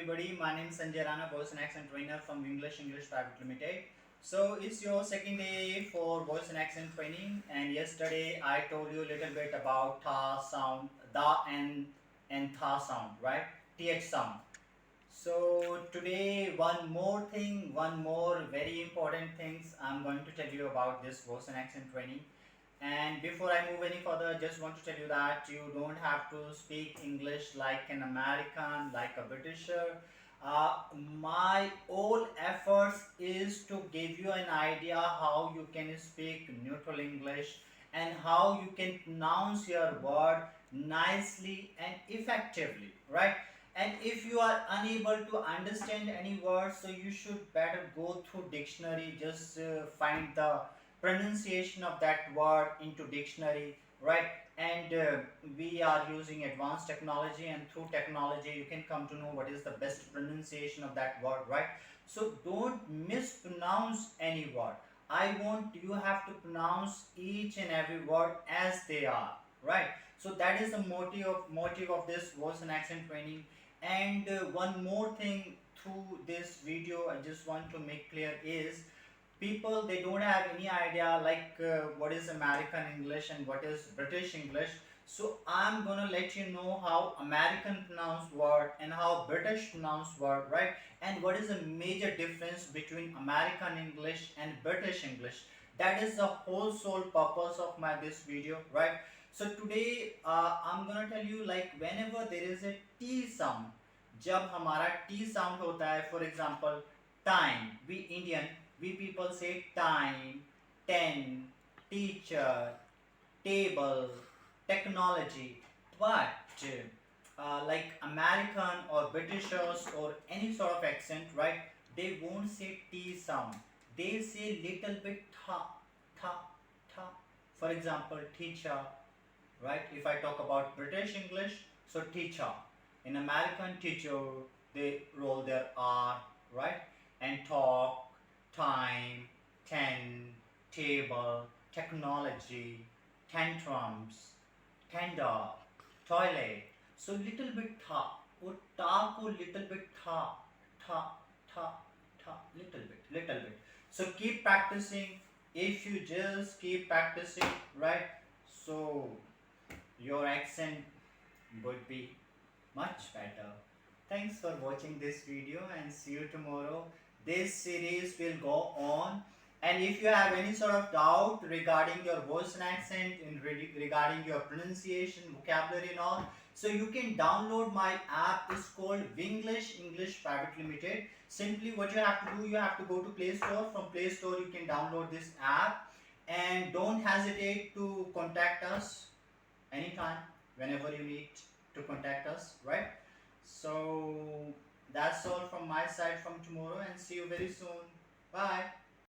everybody. My name is Sanjay Rana, voice and accent trainer from English Private Limited. So it's your second day for voice and accent training, and yesterday I told you a little bit about tha sound, the and tha sound, right? Th sound. So today one more very important things I'm going to tell you about this voice and accent training. And before I move any further, just want to tell you that you don't have to speak English like an American, like a Britisher. My whole efforts is to give you an idea how you can speak neutral English and how you can pronounce your word nicely and effectively, right? And if you are unable to understand any word, so you should better go through dictionary, just find the pronunciation of that word into dictionary, right? And we are using advanced technology, and through technology you can come to know what is the best pronunciation of that word, right? So don't mispronounce any word. I want you have to pronounce each and every word as they are, right? So that is the motive of this voice and accent training. And one more thing through this video I just want to make clear is people they don't have any idea like what is American English and what is British English. So I'm gonna let you know how American pronounce word and how British pronounce word, right? And what is the major difference between American English and British English. That is the whole sole purpose of my this video, right? So today I'm gonna tell you like whenever there is a T sound, जब हमारा T sound होता है, for example time, we Indian, we people say time, 10, teacher, table, technology. But like American or Britishers or any sort of accent, right? They won't say T sound. They say little bit tha, tha, tha. For example, teacher, right? If I talk about British English, so teacher. In American teacher, they roll their R, right? And talk, time, 10, table, technology, tantrums, tender, toilet. So little bit tha. वो टा को little bit tha, tha, tha, tha, little bit. So keep practicing. If you just keep practicing, right? So your accent would be much better. Thanks for watching this video and see you tomorrow. This series will go on, and if you have any sort of doubt regarding your voice and accent and regarding your pronunciation, vocabulary and all, so you can download my app. It's called Winglish English Private Limited. Simply what you have to do, you have to go to Play Store. From Play Store you can download this app, and don't hesitate to contact us anytime whenever you need to contact us, right? So that's all from my side from tomorrow, and see you very soon. Bye.